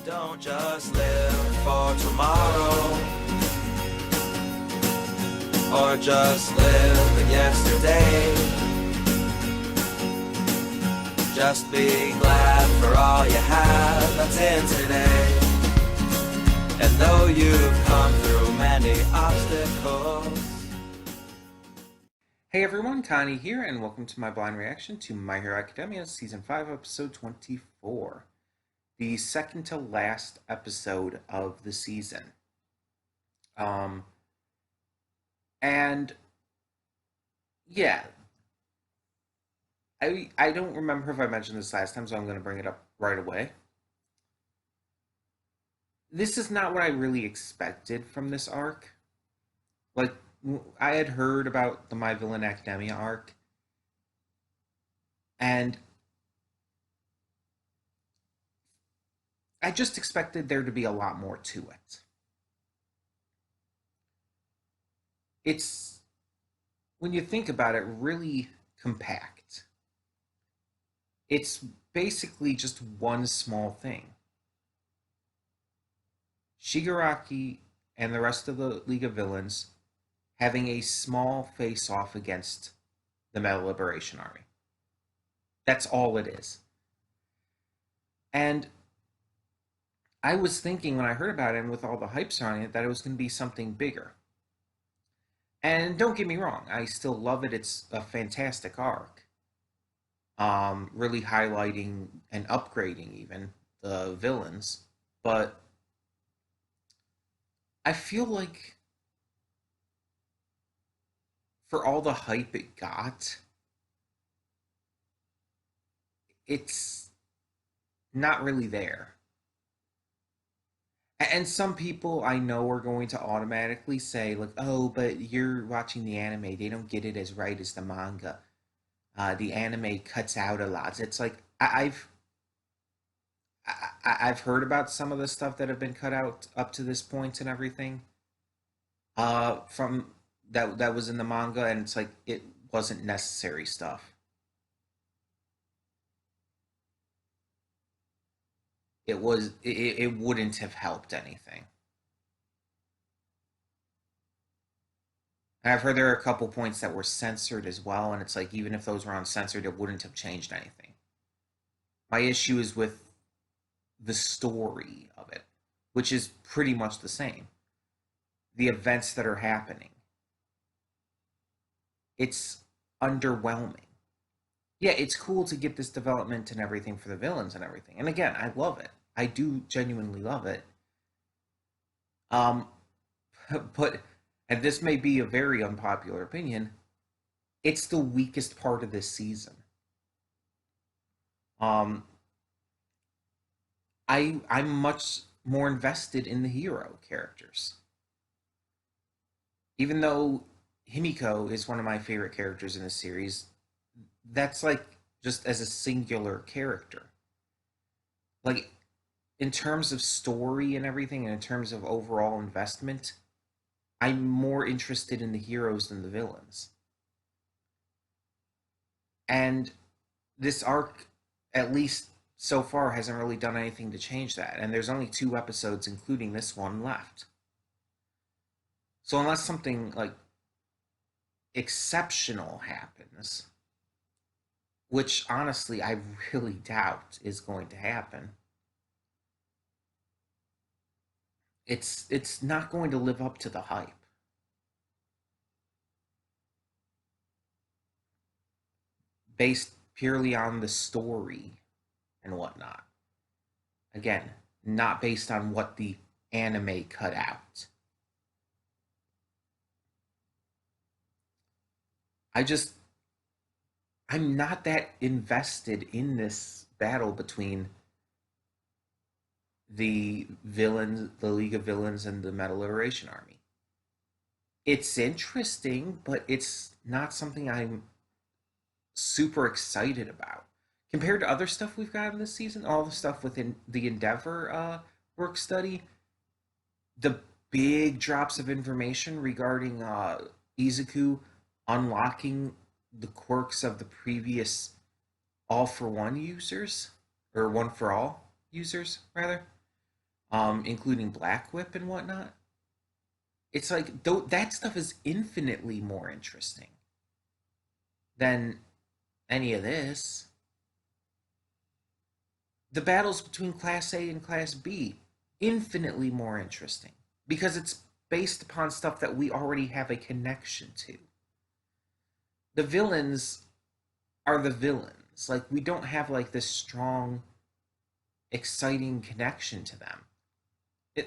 Don't just live for tomorrow, or just live in yesterday. Just be glad for all you have that's in today. And though you've come through many obstacles. Hey everyone, Connie here, and welcome to my blind reaction to My Hero Academia Season 5, Episode 24. The second to last episode of the season. And yeah, I don't remember if I mentioned this last time, so I'm going to bring it up right away. This is not what I really expected from this arc. Like, I had heard about the My Villain Academia arc, and I just expected there to be a lot more to it. It's, when you think about it, really compact. It's basically just one small thing. Shigaraki and the rest of the League of Villains having a small face-off against the Metal Liberation Army. That's all it is. And I was thinking when I heard about it and with all the hype surrounding it that it was going to be something bigger. And don't get me wrong, I still love it. It's a fantastic arc. Really highlighting and upgrading even the villains. But I feel like for all the hype it got, it's not really there. And some people I know are going to automatically say, like, oh, but you're watching the anime. They don't get it as right as the manga. The anime cuts out a lot. It's like, I've heard about some of the stuff that have been cut out up to this point and everything. From that was in the manga, and it's like it wasn't necessary stuff. It wouldn't have helped anything. And I've heard there are a couple points that were censored as well, and it's like even if those were uncensored, it wouldn't have changed anything. My issue is with the story of it, which is pretty much the same. The events that are happening. It's underwhelming. Yeah, it's cool to get this development and everything for the villains and everything. And again, I love it. I do genuinely love it. Um, but, and this may be a very unpopular opinion, it's the weakest part of this season. Um, I'm much more invested in the hero characters. Even though Himiko is one of my favorite characters in the series, that's like just as a singular character. Like, in terms of story and everything, and in terms of overall investment, I'm more interested in the heroes than the villains. And this arc, at least so far, hasn't really done anything to change that. And there's only 2 episodes, including this one, left. So unless something like exceptional happens, which honestly I really doubt is going to happen, it's not going to live up to the hype. Based purely on the story and whatnot. Again, not based on what the anime cut out. I'm not that invested in this battle between the villains, the League of Villains, and the Metal Liberation Army. It's interesting, but it's not something I'm super excited about. Compared to other stuff we've gotten this season, all the stuff within the Endeavor work study, the big drops of information regarding Izuku unlocking the quirks of the previous All for One users, or One for All users, rather. including Black Whip and whatnot. It's like that stuff is infinitely more interesting than any of this. The battles between Class A and Class B, infinitely more interesting because it's based upon stuff that we already have a connection to. The villains are the villains. Like, we don't have like this strong, exciting connection to them.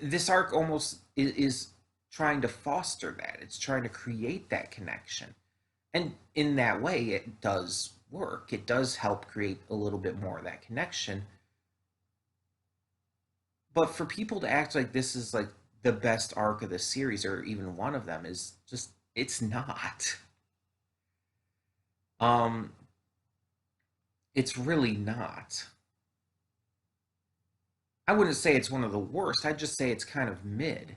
This arc almost is trying to foster that. It's trying to create that connection. And in that way, it does work. It does help create a little bit more of that connection. But for people to act like this is like the best arc of the series, or even one of them, is just, it's not. Um, it's really not. I wouldn't say it's one of the worst. I'd just say it's kind of mid.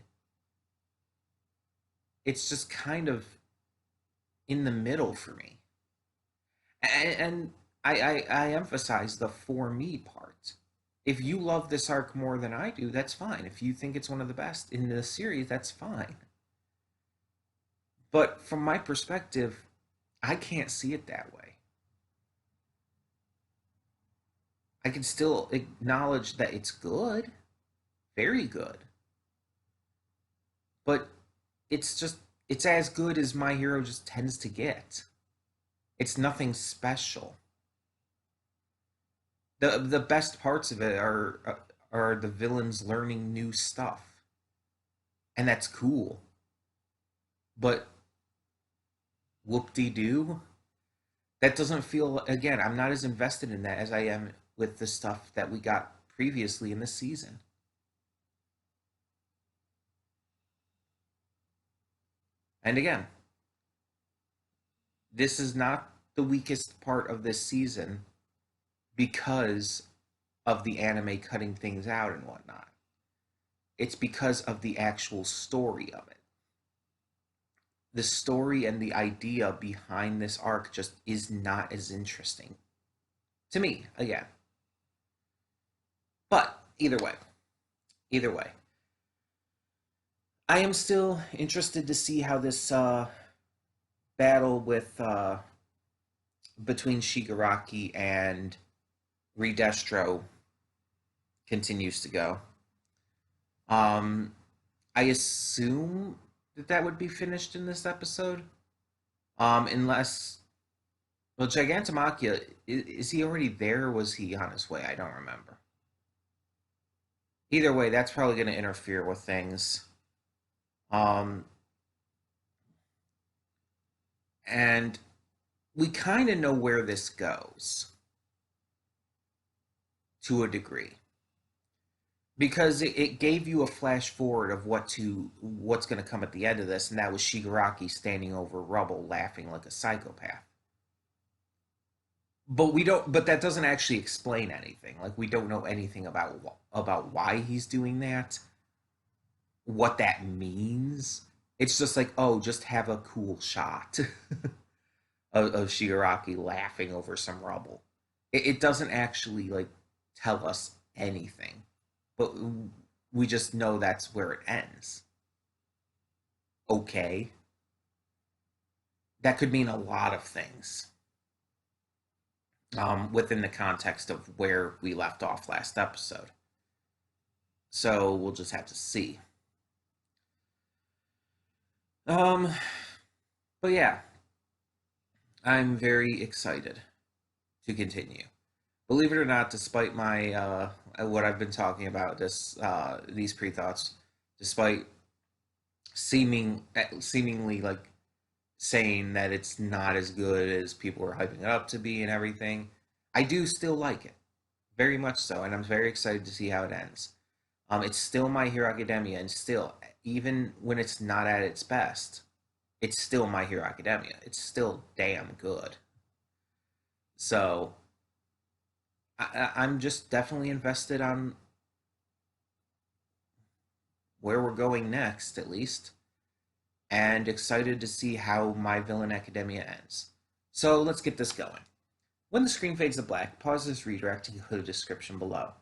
It's just kind of in the middle for me. And I emphasize the for me part. If you love this arc more than I do, that's fine. If you think it's one of the best in the series, that's fine. But from my perspective, I can't see it that way. I can still acknowledge that it's good, very good. But it's just, it's as good as My Hero just tends to get. It's nothing special. The best parts of it are the villains learning new stuff, and that's cool. But whoop de doo, that doesn't feel, again, I'm not as invested in that as I am with the stuff that we got previously in the season. And again, this is not the weakest part of this season because of the anime cutting things out and whatnot. It's because of the actual story of it. The story and the idea behind this arc just is not as interesting to me, again. But either way, I am still interested to see how this battle with between Shigaraki and Redestro continues to go. I assume that would be finished in this episode, unless, well, Gigantomachia, is he already there, or was he on his way? I don't remember. Either way, that's probably going to interfere with things. Um, and we kind of know where this goes to a degree because it gave you a flash forward of what's going to come at the end of this, and that was Shigaraki standing over rubble laughing like a psychopath. But that doesn't actually explain anything. Like, we don't know anything about why he's doing that, what that means. It's just like, oh, just have a cool shot of Shigaraki laughing over some rubble. It doesn't actually like tell us anything, but we just know that's where it ends. Okay, that could mean a lot of things within the context of where we left off last episode. So we'll just have to see. But yeah, I'm very excited to continue. Believe it or not, despite my what I've been talking about, these pre-thoughts, despite seemingly like saying that it's not as good as people are hyping it up to be and everything, I do still like it, very much so, and I'm very excited to see how it ends. It's still My Hero Academia, and still, even when it's not at its best, it's still My Hero Academia. It's still damn good. So I'm just definitely invested on where we're going next, at least, and excited to see how My Villain Academia ends. So let's get this going. When the screen fades to black, pause this redirect and go to the description below.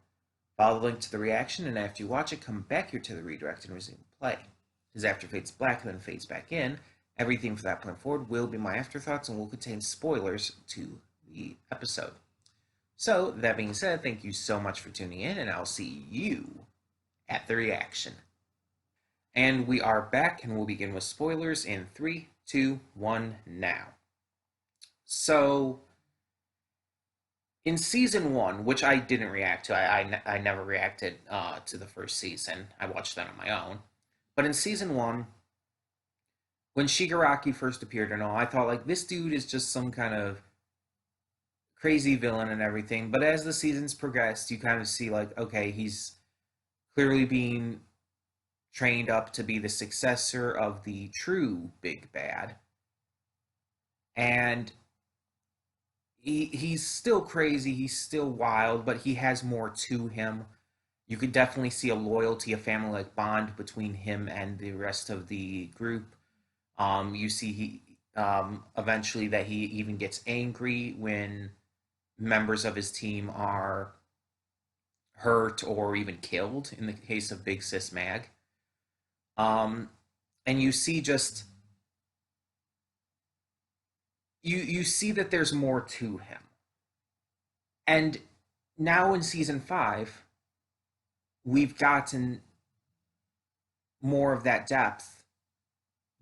Follow the link to the reaction, and after you watch it, come back here to the redirect and resume play. Because after it fades black and then fades back in, everything from that point forward will be my afterthoughts and will contain spoilers to the episode. So, that being said, thank you so much for tuning in, and I'll see you at the reaction. And we are back, and we'll begin with spoilers in 3, 2, 1, now. So, in season 1, which I didn't react to, I never reacted to the first season. I watched that on my own. But in season 1, when Shigaraki first appeared and all, I thought, like, this dude is just some kind of crazy villain and everything. But as the seasons progressed, you kind of see, like, okay, he's clearly being trained up to be the successor of the true big bad. And he's still crazy, he's still wild, but he has more to him. You could definitely see a loyalty, a family-like bond between him and the rest of the group. You see he eventually that he even gets angry when members of his team are hurt or even killed, in the case of Big Sis Mag. And you see just you see that there's more to him. And now in season 5, we've gotten more of that depth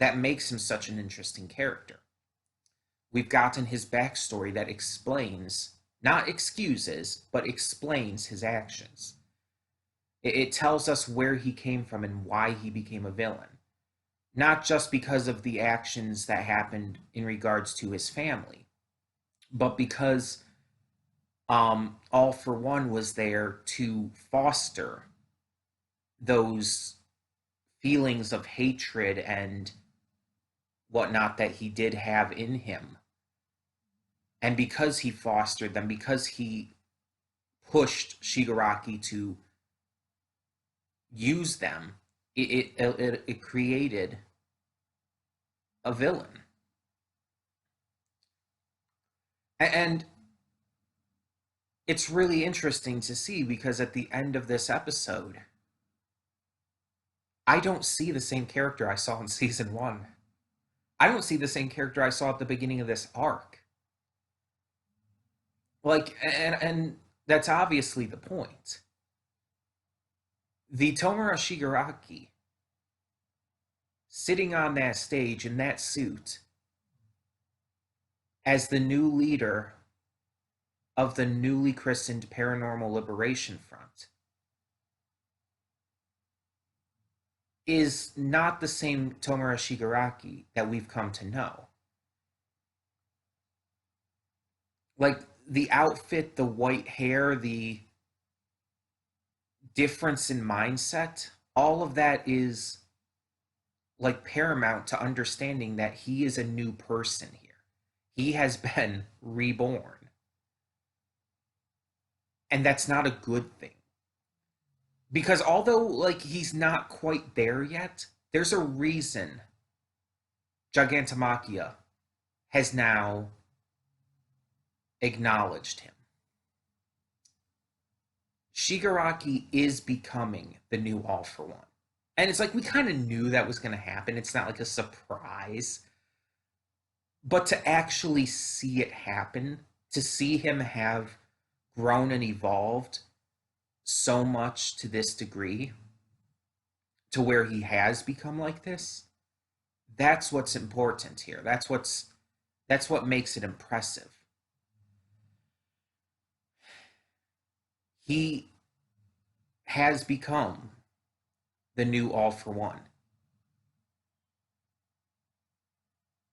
that makes him such an interesting character. We've gotten his backstory that explains, not excuses, but explains his actions. It tells us where he came from and why he became a villain. Not just because of the actions that happened in regards to his family, but because All for One was there to foster those feelings of hatred and whatnot that he did have in him. And because he fostered them, because he pushed Shigaraki to use them, it created a villain. And it's really interesting to see, because at the end of this episode, I don't see the same character I saw in season 1. I don't see the same character I saw at the beginning of this arc. Like, and that's obviously the point. The Tomura Shigaraki sitting on that stage in that suit as the new leader of the newly christened Paranormal Liberation Front is not the same Tomura Shigaraki that we've come to know. Like, the outfit, the white hair, the difference in mindset, all of that is like paramount to understanding that he is a new person here. He has been reborn. And that's not a good thing. Because although, like, he's not quite there yet, there's a reason Gigantomachia has now acknowledged him. Shigaraki is becoming the new All for One. And it's like, we kind of knew that was going to happen. It's not like a surprise. But to actually see it happen, to see him have grown and evolved so much to this degree, to where he has become like this, that's what's important here. That's what makes it impressive. He has become the new All for One.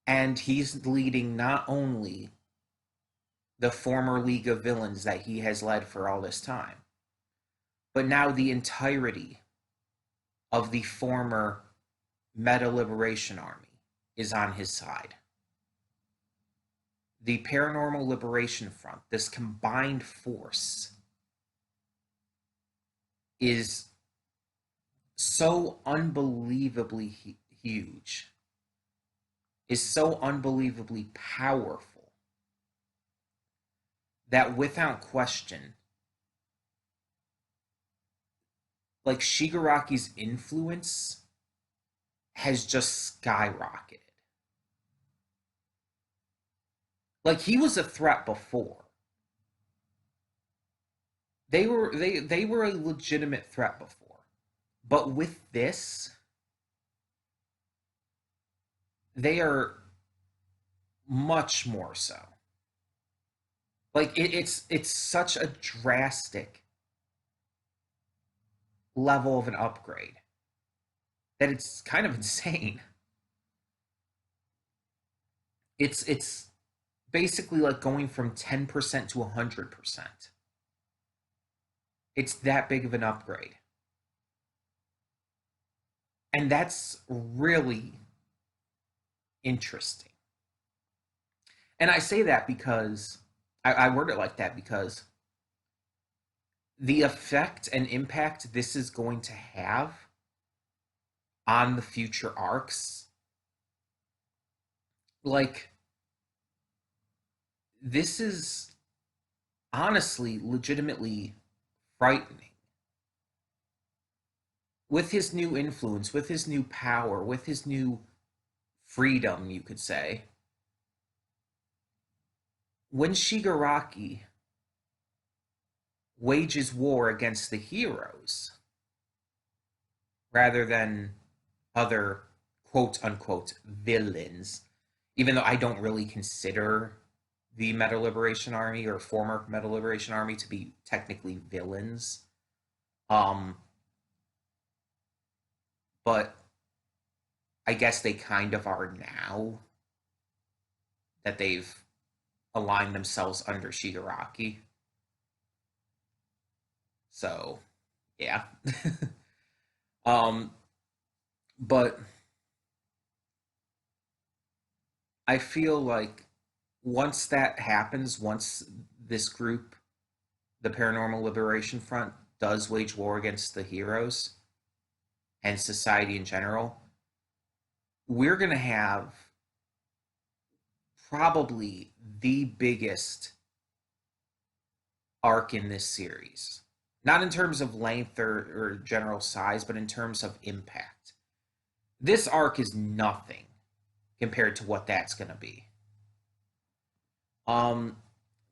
And he's leading not only the former League of Villains that he has led for all this time, but now the entirety of the former Meta Liberation Army is on his side. The Paranormal Liberation Front, this combined force, is so unbelievably huge, is so unbelievably powerful, that without question, like Shigaraki's influence has just skyrocketed. Like he was a threat before. They were a legitimate threat before. But with this, they are much more so. Like it's such a drastic level of an upgrade that it's kind of insane. It's basically like going from 10% to 100%. It's that big of an upgrade. And that's really interesting. And I say that because I word it like that because the effect and impact this is going to have on the future arcs, like, this is honestly legitimately frightening. With his new influence, with his new power, with his new freedom, you could say, when Shigaraki wages war against the heroes rather than other quote unquote villains, even though I don't really consider the Meta Liberation Army or former Meta Liberation Army to be technically villains. But I guess they kind of are now that they've aligned themselves under Shigaraki. So, yeah. um, but I feel like once that happens, once this group, the Paranormal Liberation Front, does wage war against the heroes and society in general, we're going to have probably the biggest arc in this series. Not in terms of length or general size, but in terms of impact. This arc is nothing compared to what that's going to be.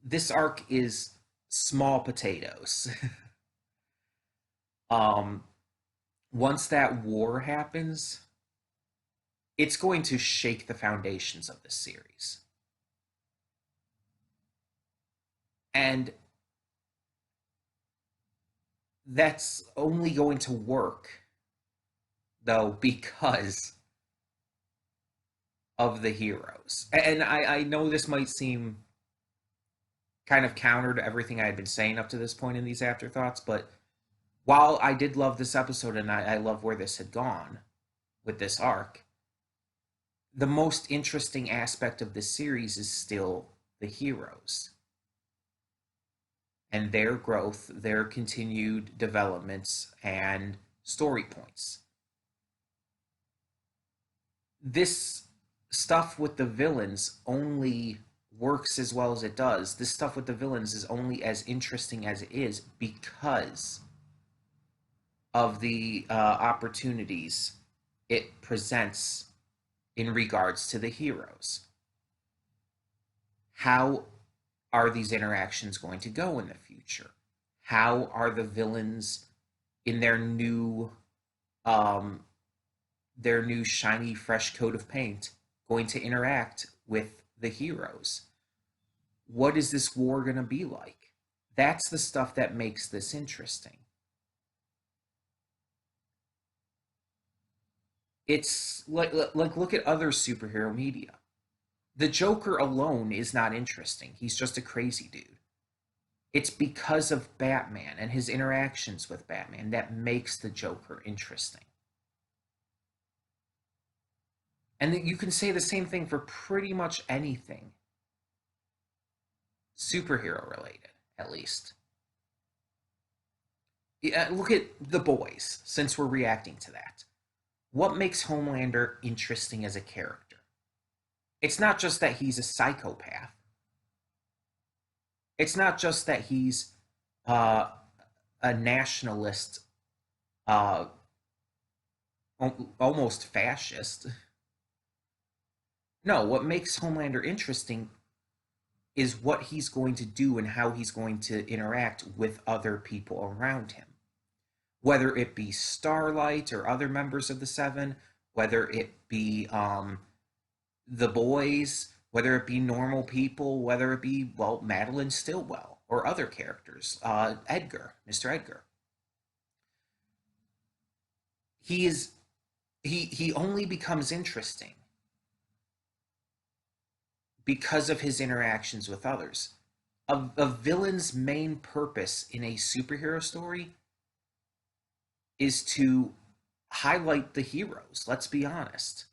This arc is small potatoes. Once that war happens, it's going to shake the foundations of this series. And that's only going to work, though, because of the heroes. And I know this might seem kind of counter to everything I had been saying up to this point in these afterthoughts, but while I did love this episode and I love where this had gone with this arc, the most interesting aspect of this series is still the heroes and their growth, their continued developments, and story points. This stuff with the villains only works as well as it does. This stuff with the villains is only as interesting as it is because of the opportunities it presents in regards to the heroes. How are these interactions going to go in the future? How are the villains in their new shiny fresh coat of paint going to interact with the heroes? What is this war going to be like? That's the stuff that makes this interesting. It's like look at other superhero media. The Joker alone is not interesting. He's just a crazy dude. It's because of Batman and his interactions with Batman that makes the Joker interesting. And you can say the same thing for pretty much anything superhero related, at least. Yeah, look at The Boys, since we're reacting to that. What makes Homelander interesting as a character? It's not just that he's a psychopath. It's not just that he's a nationalist uh, almost fascist. No, what makes Homelander interesting is what he's going to do and how he's going to interact with other people around him. Whether it be Starlight or other members of the Seven, whether it be the boys, whether it be normal people, whether it be, well, Madeline Stillwell or other characters, Edgar, Mr. Edgar. He is he only becomes interesting because of his interactions with others. A villain's main purpose in a superhero story is to highlight the heroes. Let's be honest.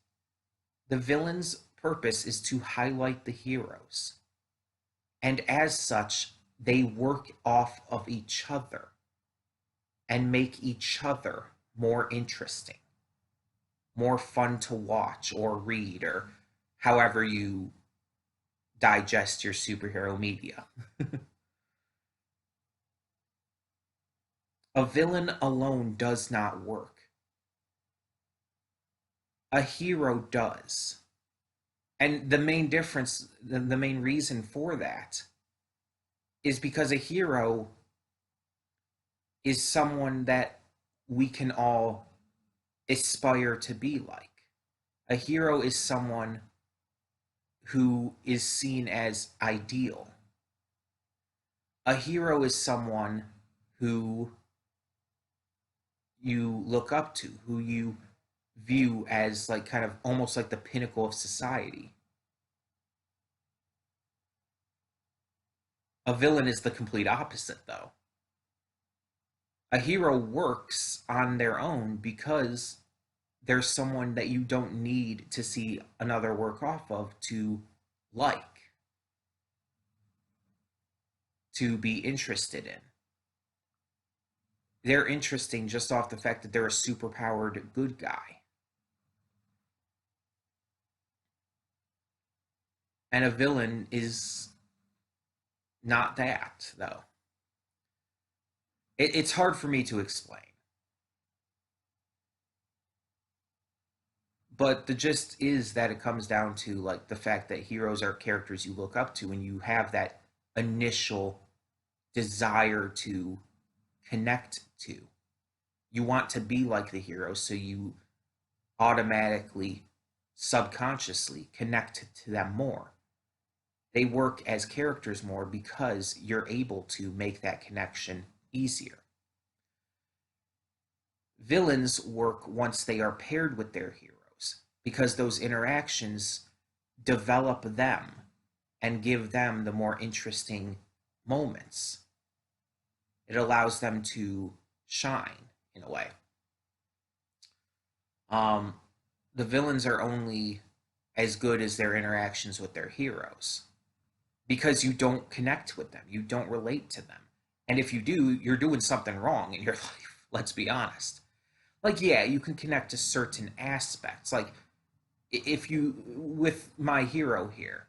The villain's purpose is to highlight the heroes. And as such, they work off of each other and make each other more interesting, more fun to watch or read, or however you digest your superhero media. A villain alone does not work. A hero does. And the main difference, the main reason for that is because a hero is someone that we can all aspire to be like. A hero is someone who is seen as ideal. A hero is someone who you look up to, who you view as like kind of almost like the pinnacle of society. A villain is the complete opposite, though. A hero works on their own because there's someone that you don't need to see another work off of to like, to be interested in. They're interesting just off the fact that they're a superpowered good guy. And a villain is not that, though. It's hard for me to explain. But the gist is that it comes down to like the fact that heroes are characters you look up to and you have that initial desire to connect to. You want to be like the hero, so you automatically, subconsciously connect to them more. They work as characters more because you're able to make that connection easier. Villains work once they are paired with their heroes because those interactions develop them and give them the more interesting moments. It allows them to shine in a way. The villains are only as good as their interactions with their heroes because you don't connect with them, you don't relate to them. And if you do, you're doing something wrong in your life, let's be honest. Like, yeah, you can connect to certain aspects. Like, if you, with my hero here,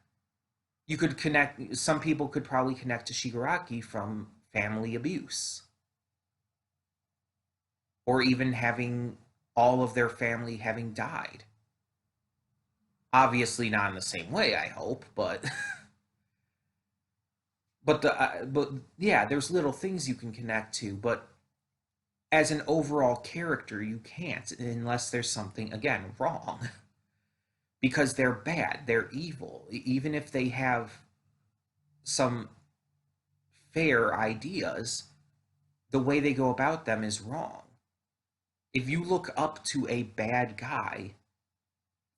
you could connect, some people could probably connect to Shigaraki from family abuse. Or even having all of their family having died. Obviously not in the same way, I hope, but but yeah, there's little things you can connect to, but as an overall character, you can't unless there's something again wrong. Because they're bad, they're evil, even if they have some fair ideas, the way they go about them is wrong. If you look up to a bad guy,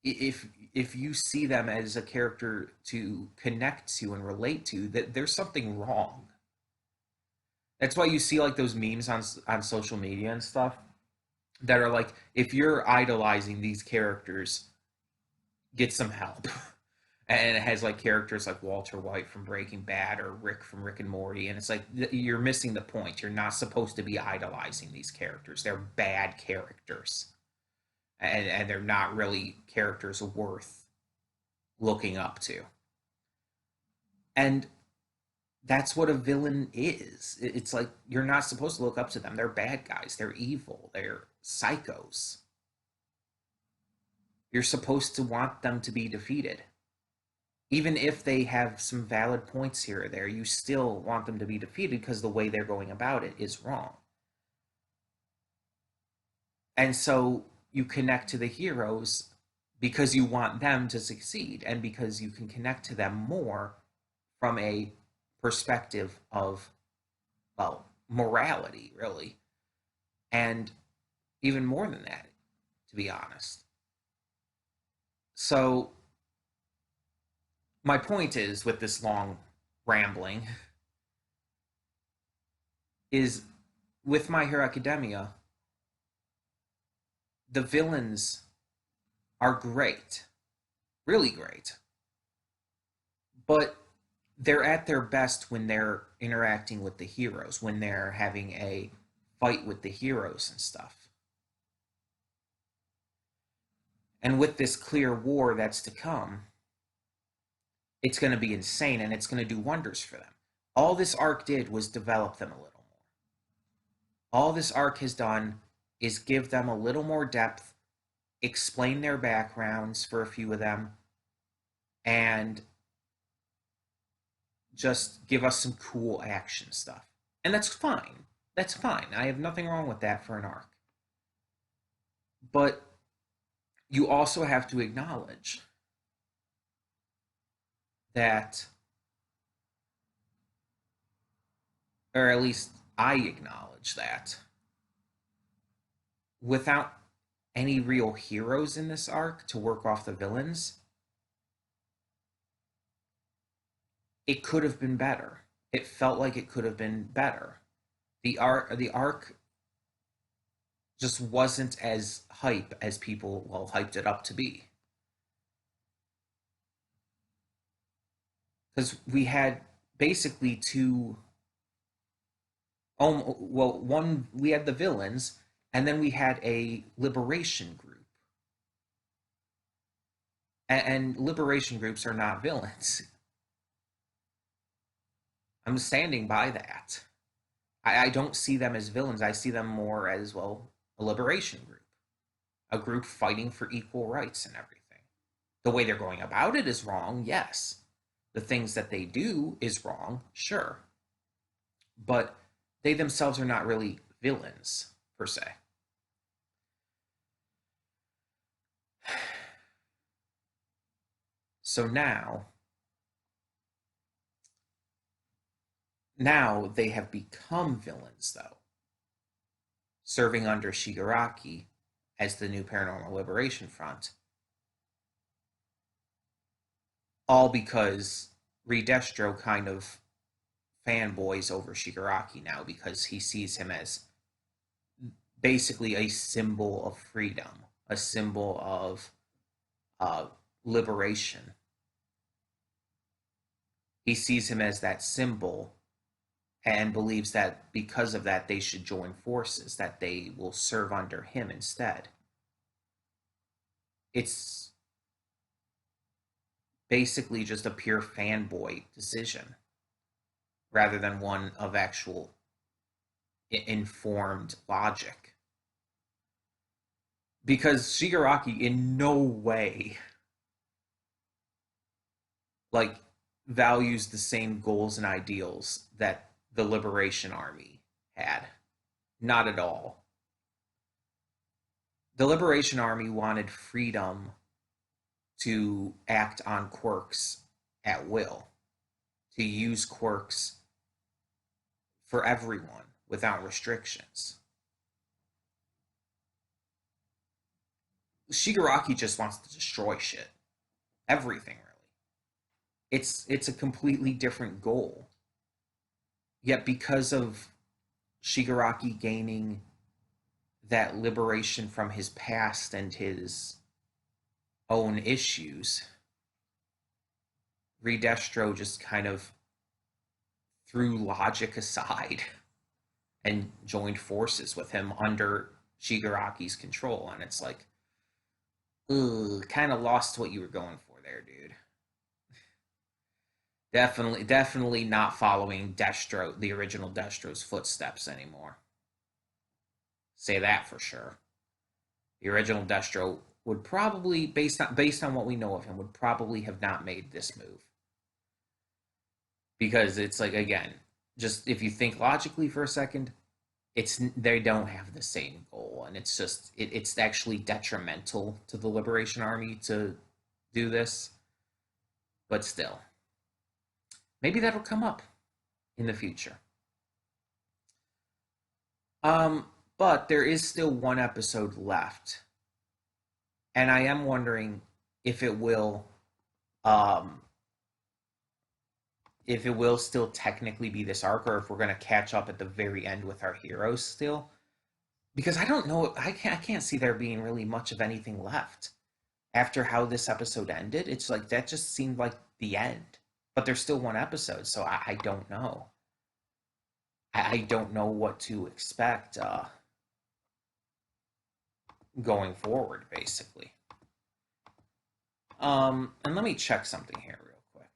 if you see them as a character to connect to and relate to, that there's something wrong. That's why you see like those memes on social media and stuff that are like, if you're idolizing these characters, get some help. And it has like characters like Walter White from Breaking Bad or Rick from Rick and Morty, and it's like you're missing the point. You're not supposed to be idolizing these characters. They're bad characters, and they're not really characters worth looking up to. And that's what a villain is. It's like you're not supposed to look up to them. They're bad guys. They're evil. They're psychos. You're supposed to want them to be defeated. Even if they have some valid points here or there, you still want them to be defeated because the way they're going about it is wrong. And so you connect to the heroes because you want them to succeed and because you can connect to them more from a perspective of, well, morality, really. And even more than that, to be honest. So, my point is with this long rambling is with My Hero Academia, the villains are great, really great, but they're at their best when they're interacting with the heroes, when they're having a fight with the heroes and stuff. And with this clear war that's to come, it's going to be insane and it's going to do wonders for them. All this arc did was develop them a little more. All this arc has done is give them a little more depth, explain their backgrounds for a few of them, and just give us some cool action stuff. And that's fine. That's fine. I have nothing wrong with that for an arc. But you also have to acknowledge that, or at least I acknowledge that, without any real heroes in this arc to work off the villains, it could have been better. It felt like it could have been better. The arc just wasn't as hype as people, well, hyped it up to be. Because we had basically two, well, one, we had the villains, and then we had a liberation group. And liberation groups are not villains. I'm standing by that. I don't see them as villains. I see them more as, well, a liberation group, a group fighting for equal rights and everything. The way they're going about it is wrong, yes. The things that they do is wrong, sure. But they themselves are not really villains, per se. So now they have become villains, though, serving under Shigaraki as the new Paranormal Liberation Front, all because ReDirect kind of fanboys over Shigaraki now because he sees him as basically a symbol of freedom, a symbol of liberation. He sees him as that symbol and believes that because of that they should join forces, that they will serve under him instead. It's basically just a pure fanboy decision rather than one of actual informed logic. Because Shigaraki in no way like values the same goals and ideals that the Liberation Army had. Not at all. The Liberation Army wanted freedom to act on quirks at will, to use quirks for everyone without restrictions. Shigaraki just wants to destroy shit. Everything, really. It's a completely different goal. Yet because of Shigaraki gaining that liberation from his past and his own issues, ReDirect just kind of threw logic aside and joined forces with him under Shigaraki's control. And it's like, ugh, kind of lost what you were going for there, dude. Definitely not following Destro, the original Destro's footsteps anymore. Say that for sure. The original Destro would probably, based on what we know of him, would probably have not made this move, because it's like, again, just if you think logically for a second, it's they don't have the same goal, and it's just it's actually detrimental to the Liberation Army to do this. But still, maybe that'll come up in the future. Um, but there is still one episode left, and I am wondering if it will, um, if it will still technically be this arc, or if we're going to catch up at the very end with our heroes still. Because I don't know, I can't see there being really much of anything left after how this episode ended. It's like that just seemed like the end, but there's still one episode, so I don't know. I don't know what to expect going forward, basically. And let me check something here real quick.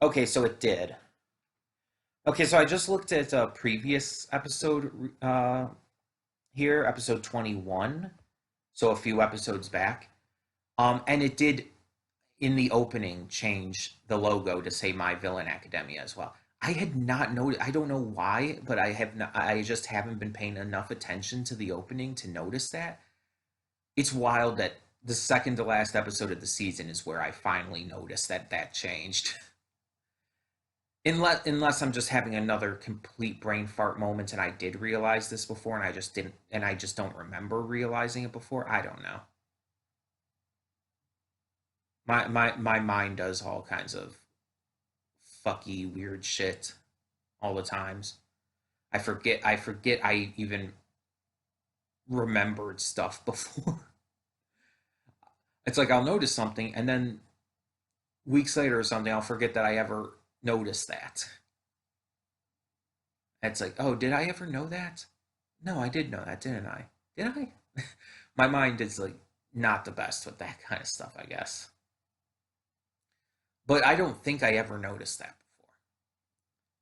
Okay, so it did. Okay, so I just looked at a previous episode here, episode 21, so a few episodes back. And it did, in the opening, change the logo to say My Villain Academia as well. I had not noticed, I don't know why, but I just haven't been paying enough attention to the opening to notice that. It's wild that the second to last episode of the season is where I finally noticed that that changed. Unless I'm just having another complete brain fart moment and I did realize this before and I just didn't, and I just don't remember realizing it before. I don't know. My mind does all kinds of fucky weird shit all the times. I forget I even remembered stuff before. It's like I'll notice something and then weeks later or something I'll forget that I ever noticed that. It's like, oh, did I ever know that? No, I did know that, didn't I? Did I? My mind is like not the best with that kind of stuff, I guess. But I don't think I ever noticed that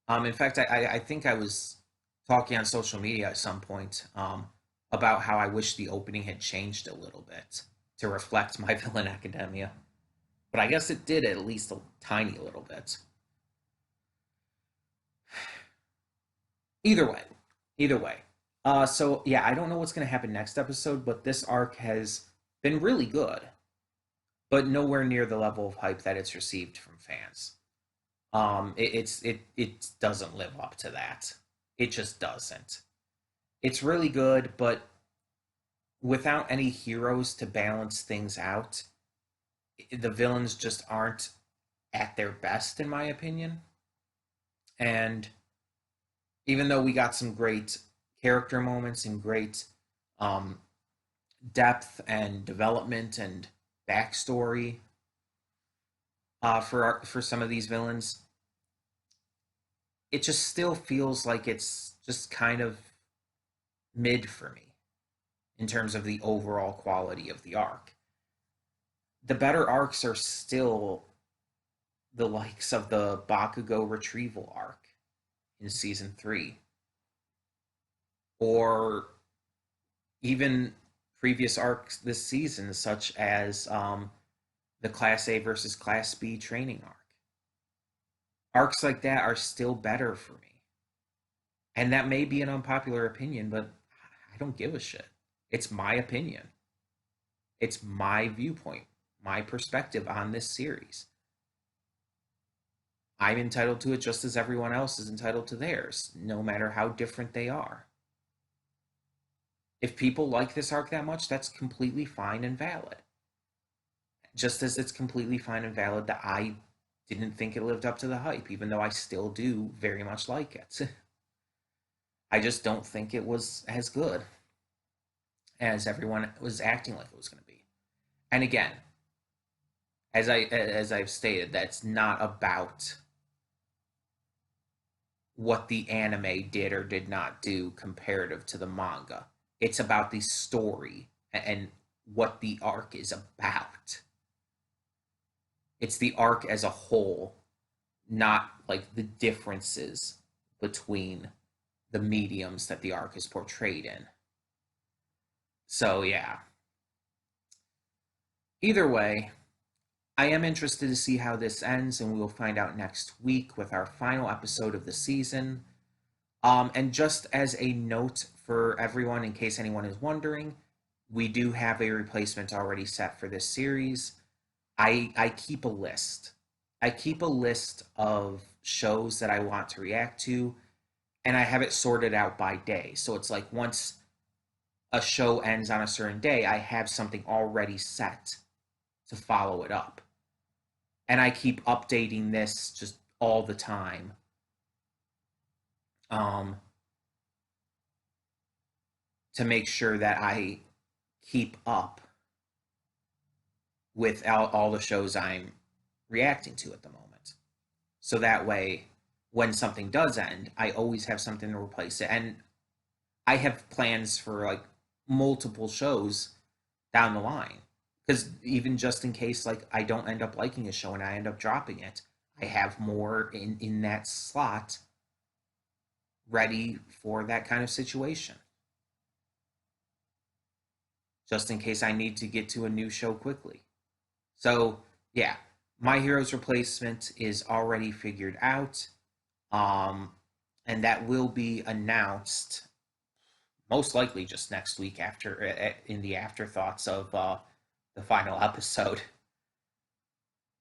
before. In fact, I think I was talking on social media at some point about how I wish the opening had changed a little bit to reflect My Villain Academia. But I guess it did at least a tiny little bit. Either way, either way. So yeah, I don't know what's going to happen next episode, but this arc has been really good, but nowhere near the level of hype that it's received from fans. It doesn't live up to that. It just doesn't. It's really good, but without any heroes to balance things out, the villains just aren't at their best, in my opinion. And even though we got some great character moments and great um, depth and development and backstory for some of these villains, it just still feels like it's just kind of mid for me in terms of the overall quality of the arc. The better arcs are still the likes of the Bakugo retrieval arc in season 3, or even previous arcs this season, such as the Class A versus Class B training arc. Arcs like that are still better for me. And that may be an unpopular opinion, but I don't give a shit. It's my opinion. It's my viewpoint, my perspective on this series. I'm entitled to it just as everyone else is entitled to theirs, no matter how different they are. If people like this arc that much, that's completely fine and valid. Just as it's completely fine and valid that I didn't think it lived up to the hype, even though I still do very much like it. I just don't think it was as good as everyone was acting like it was going to be. And again, as I've stated, that's not about what the anime did or did not do comparative to the manga. It's about the story and what the arc is about. It's the arc as a whole, not like the differences between the mediums that the arc is portrayed in. So, yeah. Either way, I am interested to see how this ends, and we will find out next week with our final episode of the season. And just as a note for everyone, in case anyone is wondering, we do have a replacement already set for this series. I keep a list. I keep a list of shows that I want to react to, and I have it sorted out by day. So it's like once a show ends on a certain day, I have something already set to follow it up. And I keep updating this just all the time. To make sure that I keep up with all the shows I'm reacting to at the moment. So that way, when something does end, I always have something to replace it. And I have plans for like multiple shows down the line. Because even just in case like I don't end up liking a show and I end up dropping it, I have more in that slot ready for that kind of situation. Just in case I need to get to a new show quickly. So, yeah, My Hero's replacement is already figured out. And that will be announced most likely just next week after in the afterthoughts of the final episode.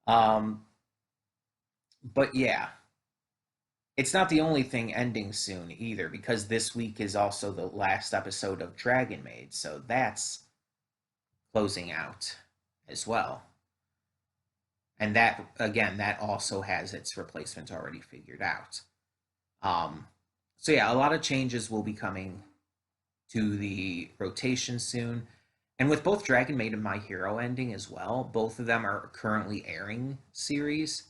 But yeah, it's not the only thing ending soon either, because this week is also the last episode of Dragon Maid, so that's closing out as well. And that, again, that also has its replacement already figured out. So yeah, a lot of changes will be coming to the rotation soon. And with both Dragon Maid and My Hero ending as well, both of them are currently airing series.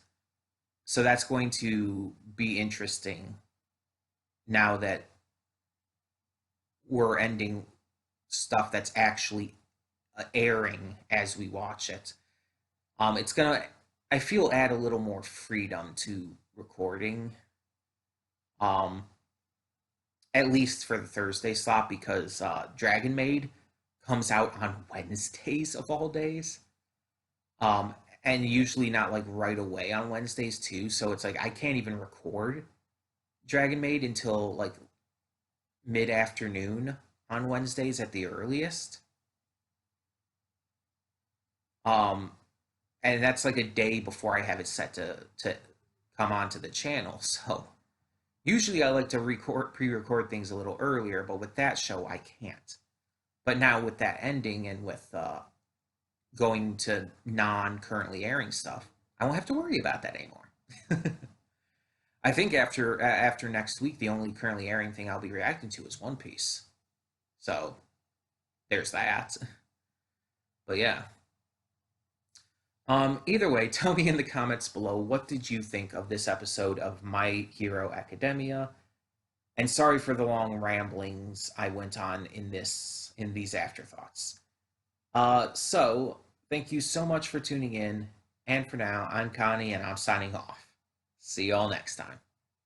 So that's going to be interesting now that we're ending stuff that's actually airing as we watch it. It's gonna, I feel, add a little more freedom to recording. At least for the Thursday slot, because Dragon Maid comes out on Wednesdays of all days. And usually not like right away on Wednesdays too. So it's like I can't even record Dragon Maid until like mid afternoon on Wednesdays at the earliest. And that's like a day before I have it set to come onto the channel. So usually I like to pre-record things a little earlier, but with that show I can't. But now with that ending and with going to non-currently airing stuff, I won't have to worry about that anymore. I think after next week, the only currently airing thing I'll be reacting to is One Piece. So there's that. But yeah. Either way, tell me in the comments below, what did you think of this episode of My Hero Academia? And sorry for the long ramblings I went on in these afterthoughts. So thank you so much for tuning in. And for now, I'm Connie and I'm signing off. See y'all next time.